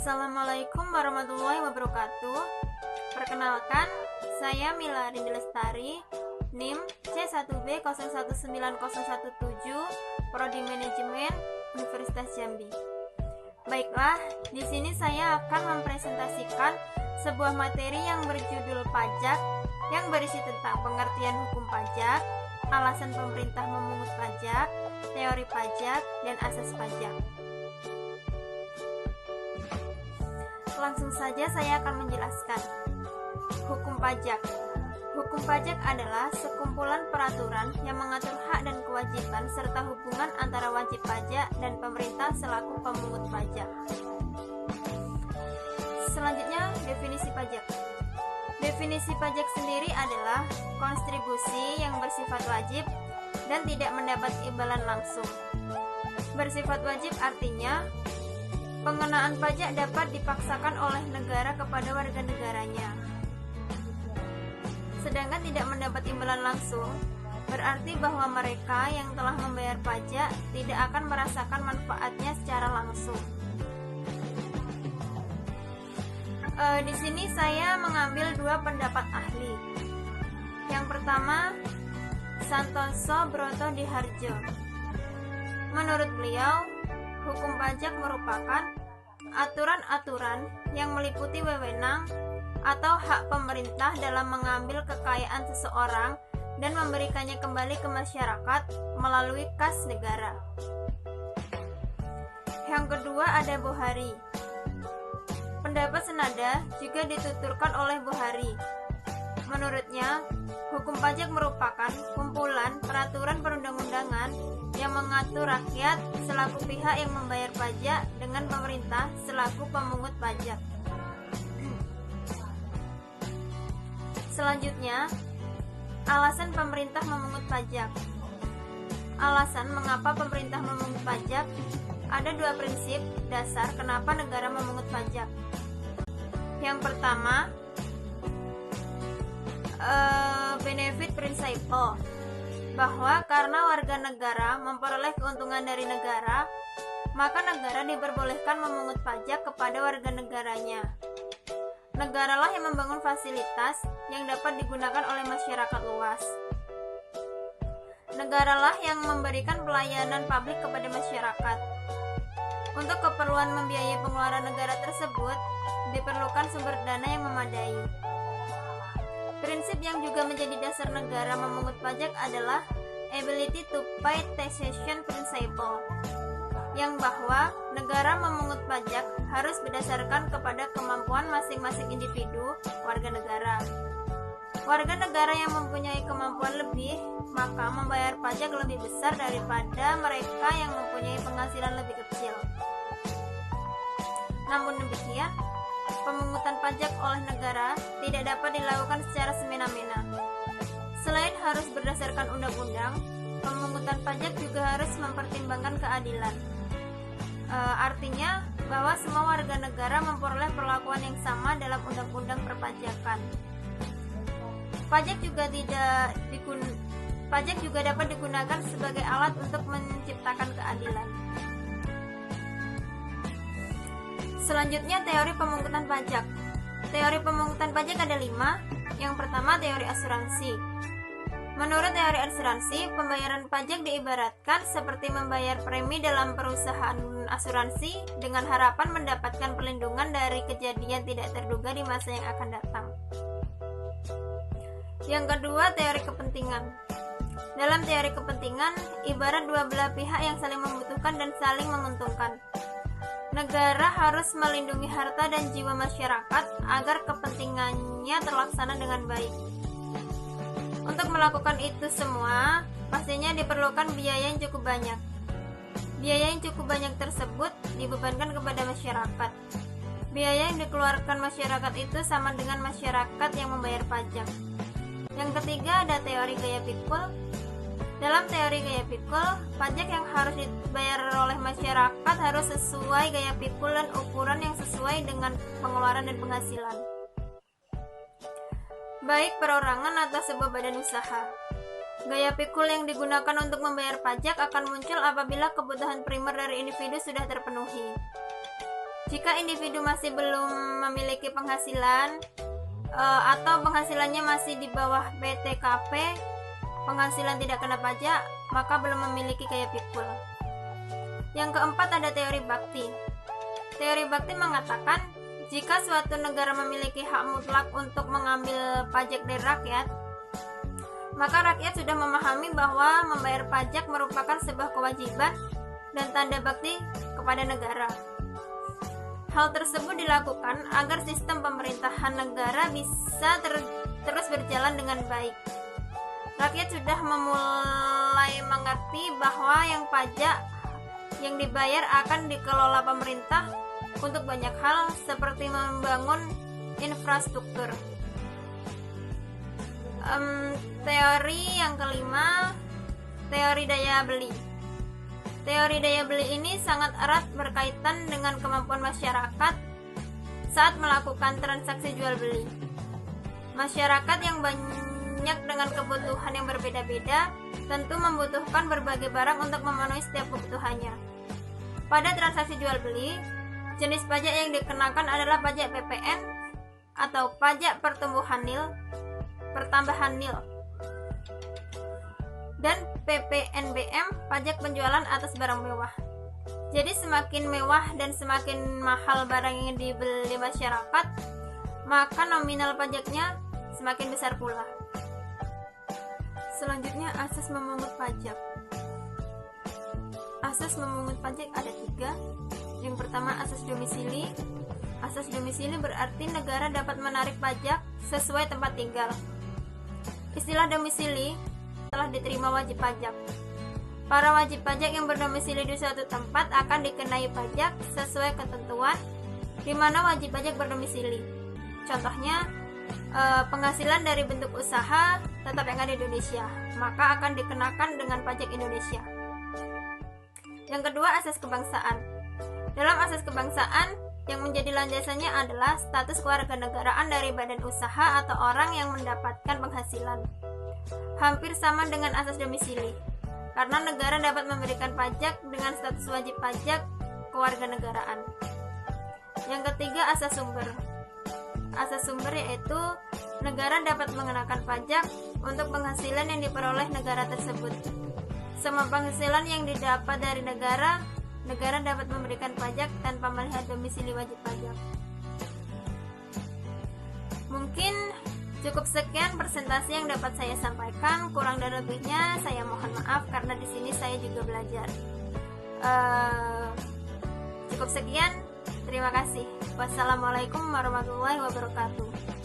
Assalamualaikum warahmatullahi wabarakatuh. Perkenalkan, saya Mila Rindi Lestari, NIM C1B019017, Prodi Manajemen Universitas Jambi. Baiklah, di sini saya akan mempresentasikan sebuah materi yang berjudul pajak, yang berisi tentang pengertian hukum pajak, alasan pemerintah memungut pajak, teori pajak, dan asas pajak. Langsung saja saya akan menjelaskan. Hukum pajak. Hukum pajak adalah sekumpulan peraturan yang mengatur hak dan kewajiban serta hubungan antara wajib pajak dan pemerintah selaku pemungut pajak. Selanjutnya, definisi pajak. Definisi pajak sendiri adalah kontribusi yang bersifat wajib dan tidak mendapat imbalan langsung. Bersifat wajib artinya pengenaan pajak dapat dipaksakan oleh negara kepada warga negaranya. Sedangkan tidak mendapat imbalan langsung, berarti bahwa mereka yang telah membayar pajak tidak akan merasakan manfaatnya secara langsung. Di sini saya mengambil dua pendapat ahli. Yang pertama, Santoso Brotodihardjo. Menurut beliau, hukum pajak merupakan aturan-aturan yang meliputi wewenang atau hak pemerintah dalam mengambil kekayaan seseorang dan memberikannya kembali ke masyarakat melalui kas negara. Yang kedua ada Bohari. Pendapat senada juga dituturkan oleh Bohari. Menurutnya, hukum pajak merupakan kumpulan peraturan perundang-undangan yang mengatur rakyat selaku pihak yang membayar pajak dengan pemerintah selaku pemungut pajak. Selanjutnya, alasan pemerintah memungut pajak. Alasan mengapa pemerintah memungut pajak, ada dua prinsip dasar kenapa negara memungut pajak. Yang pertama, benefit principle, bahwa karena warga negara memperoleh keuntungan dari negara, maka negara diperbolehkan memungut pajak kepada warga negaranya. Negaralah yang membangun fasilitas yang dapat digunakan oleh masyarakat luas. Negaralah yang memberikan pelayanan publik kepada masyarakat. Untuk keperluan membiayai pengeluaran negara tersebut, diperlukan sumber dana yang memadai. Prinsip yang juga menjadi dasar negara memungut pajak adalah ability to pay taxation principle, yang bahwa negara memungut pajak harus berdasarkan kepada kemampuan masing-masing individu warga negara. Warga negara yang mempunyai kemampuan lebih, maka membayar pajak lebih besar daripada mereka yang mempunyai penghasilan lebih kecil. Namun demikian, pemungutan pajak oleh negara tidak dapat dilakukan secara semena-mena. Selain harus berdasarkan undang-undang, pemungutan pajak juga harus mempertimbangkan keadilan. Artinya bahwa semua warga negara memperoleh perlakuan yang sama dalam undang-undang perpajakan. Pajak juga dapat digunakan sebagai alat untuk menciptakan keadilan. Selanjutnya, teori pemungutan pajak. Teori pemungutan pajak ada 5. Yang pertama, teori asuransi. Menurut teori asuransi, pembayaran pajak diibaratkan seperti membayar premi dalam perusahaan asuransi dengan harapan mendapatkan perlindungan dari kejadian tidak terduga di masa yang akan datang. Yang kedua, teori kepentingan. Dalam teori kepentingan, ibarat dua belah pihak yang saling membutuhkan dan saling menguntungkan. Negara harus melindungi harta dan jiwa masyarakat agar kepentingannya terlaksana dengan baik. Untuk melakukan itu semua, pastinya diperlukan biaya yang cukup banyak. Biaya yang cukup banyak tersebut dibebankan kepada masyarakat. Biaya yang dikeluarkan masyarakat itu sama dengan masyarakat yang membayar pajak. Yang ketiga ada teori gaya pikul. Dalam teori gaya pikul, pajak yang harus dibayar oleh masyarakat harus sesuai gaya pikul dan ukuran yang sesuai dengan pengeluaran dan penghasilan, baik perorangan atau sebuah badan usaha. Gaya pikul yang digunakan untuk membayar pajak akan muncul apabila kebutuhan primer dari individu sudah terpenuhi. Jika individu masih belum memiliki penghasilan atau penghasilannya masih di bawah PTKP, penghasilan tidak kena pajak, maka belum memiliki kaya pikul. Yang keempat ada teori bakti. Teori bakti mengatakan jika suatu negara memiliki hak mutlak untuk mengambil pajak dari rakyat, maka rakyat sudah memahami bahwa membayar pajak merupakan sebuah kewajiban dan tanda bakti kepada negara. Hal tersebut dilakukan agar sistem pemerintahan negara bisa terus berjalan dengan baik. Rakyat sudah mulai mengerti bahwa pajak yang dibayar akan dikelola pemerintah untuk banyak hal seperti membangun infrastruktur. Teori yang kelima, teori daya beli. Teori daya beli ini sangat erat berkaitan dengan kemampuan masyarakat saat melakukan transaksi jual beli. Masyarakat yang banyak dengan kebutuhan yang berbeda-beda tentu membutuhkan berbagai barang untuk memenuhi setiap kebutuhannya. Pada transaksi jual beli, jenis pajak yang dikenakan adalah pajak PPN atau pajak pertambahan nil dan PPNBM, pajak penjualan atas barang mewah. Jadi semakin mewah dan semakin mahal barang yang dibeli masyarakat, maka nominal pajaknya semakin besar pula. Selanjutnya, asas memungut pajak. Asas memungut pajak ada 3. Yang pertama, asas domisili. Asas domisili berarti negara dapat menarik pajak sesuai tempat tinggal. Istilah domisili telah diterima wajib pajak. Para wajib pajak yang berdomisili di suatu tempat akan dikenai pajak sesuai ketentuan di mana wajib pajak berdomisili. Contohnya, penghasilan dari bentuk usaha tetap yang ada di Indonesia, maka akan dikenakan dengan pajak Indonesia. Yang kedua, asas kebangsaan. Dalam asas kebangsaan, yang menjadi landasannya adalah status kewarganegaraan dari badan usaha atau orang yang mendapatkan penghasilan. Hampir sama dengan asas domisili, karena negara dapat memberikan pajak dengan status wajib pajak kewarganegaraan. Yang ketiga, asas sumber. Asas sumber yaitu negara dapat mengenakan pajak untuk penghasilan yang diperoleh negara tersebut. Semua penghasilan yang didapat dari negara dapat memberikan pajak tanpa melihat domisili wajib pajak. Mungkin cukup sekian presentasi yang dapat saya sampaikan. Kurang dan lebihnya saya mohon maaf karena di sini saya juga belajar. Cukup sekian. Terima kasih. Wassalamualaikum warahmatullahi wabarakatuh.